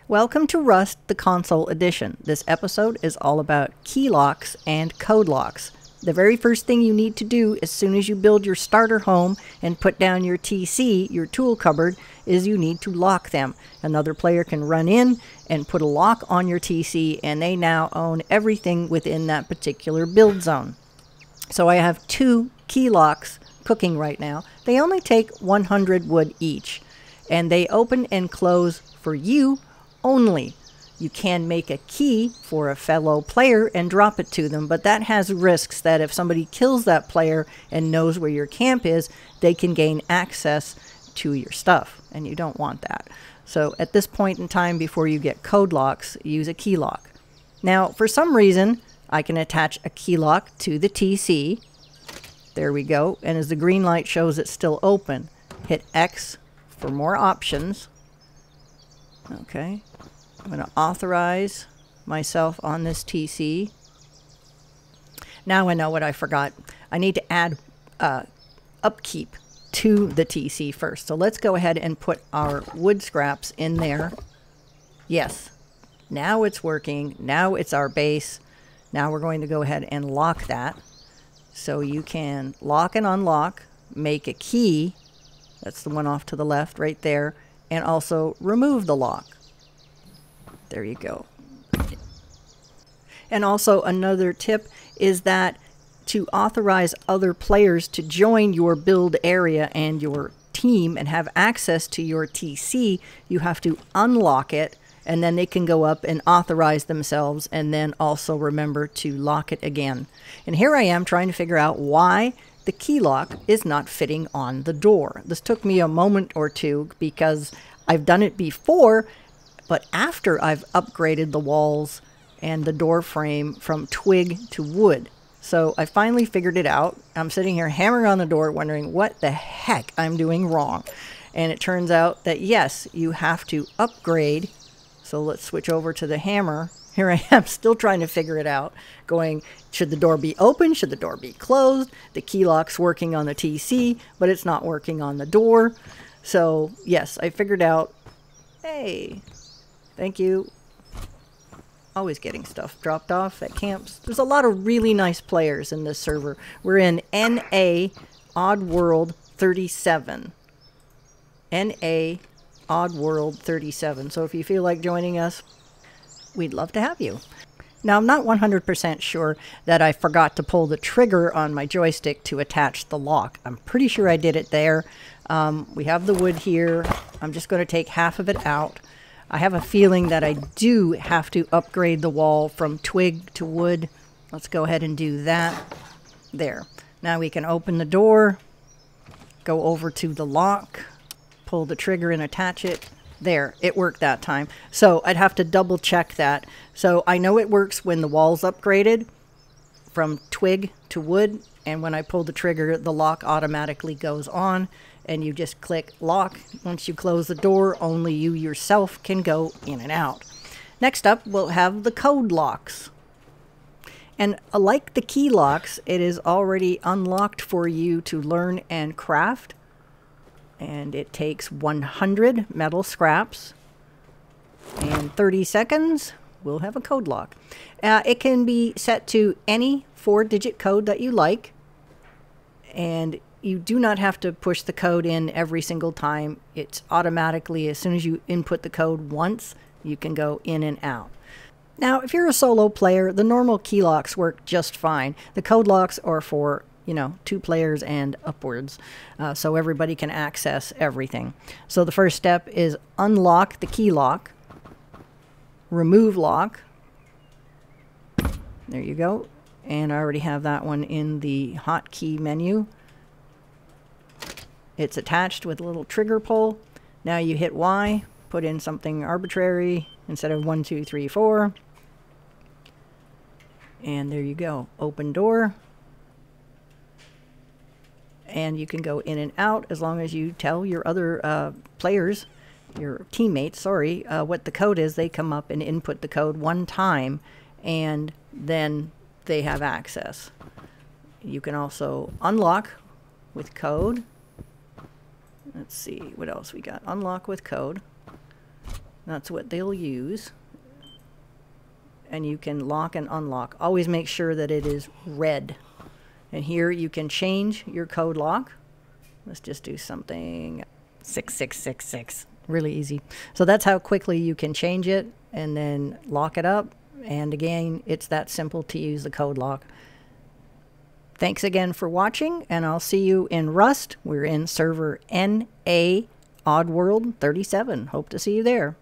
Welcome to Rust, the console edition. This episode is all about keylocks and code locks. The very first thing you need to do as soon as you build your starter home and put down your TC, your tool cupboard, is you need to lock them. Another player can run in and put a lock on your TC, and they now own everything within that particular build zone. So I have 2 keylocks cooking right now. They only take 100 wood each, and they open and close for you only. You can make a key for a fellow player and drop it to them, but that has risks that if somebody kills that player and knows where your camp is, they can gain access to your stuff, and you don't want that. So at this point in time, before you get code locks, use a key lock. Now, for some reason, I can attach a key lock to the TC. There we go. And as the green light shows it's still open, hit X for more options. Okay. I'm going to authorize myself on this TC. Now I know what I forgot. I need to add upkeep to the TC first. So let's go ahead and put our wood scraps in there. Yes. Now it's working. Now it's our base. Now we're going to go ahead and lock that. So you can lock and unlock, make a key. That's the one off to the left right there. And also remove the lock. There you go. And also another tip is that to authorize other players to join your build area and your team and have access to your TC, you have to unlock it, and then they can go up and authorize themselves, and then also remember to lock it again. And here I am trying to figure out why the key lock is not fitting on the door. This took me a moment or two because I've done it before, but after I've upgraded the walls and the door frame from twig to wood. So I finally figured it out. I'm sitting here hammering on the door wondering what the heck I'm doing wrong. And it turns out that yes, you have to upgrade. So let's switch over to the hammer. Here I am still trying to figure it out. Going, should the door be open? Should the door be closed? The key lock's working on the TC, but it's not working on the door. So yes, I figured out, hey, thank you. Always getting stuff dropped off at camps. There's a lot of really nice players in this server. We're in NA Odd World 37. NA Odd World 37. So if you feel like joining us, we'd love to have you. Now, I'm not 100% sure that I forgot to pull the trigger on my joystick to attach the lock. I'm pretty sure I did it there. We have the wood here. I'm just going to take half of it out. I have a feeling that I do have to upgrade the wall from twig to wood. Let's go ahead and do that. There. Now we can open the door, go over to the lock, pull the trigger and attach it. There, it worked that time. So I'd have to double check that. So I know it works when the wall's upgraded from twig to wood, and when I pull the trigger, the lock automatically goes on, and you just click lock. Once you close the door, only you yourself can go in and out. Next up, we'll have the code locks. And like the key locks, it is already unlocked for you to learn and craft. And it takes 100 metal scraps. And 30 seconds, we'll have a code lock. It can be set to any 4-digit code that you like. And you do not have to push the code in every single time. It's automatically, as soon as you input the code once, you can go in and out. Now, if you're a solo player, the normal key locks work just fine. The code locks are for, 2 players and upwards, so everybody can access everything. So the first step is unlock the key lock, remove lock. There you go. And I already have that one in the hotkey menu. It's attached with a little trigger pull. Now you hit Y, put in something arbitrary instead of 1, 2, 3, 4. And there you go. Open door. And you can go in and out as long as you tell your other players, your teammates, sorry, what the code is. They come up and input the code one time, and then they have access. You can also unlock with code. Let's see what else we got. Unlock with code. That's what they'll use. And you can lock and unlock. Always make sure that it is red. And here you can change your code lock. Let's just do something 6666. Really easy. So that's how quickly you can change it and then lock it up. And again, it's that simple to use the code lock. Thanks again for watching, and I'll see you in Rust. We're in server NA Oddworld 37. Hope to see you there.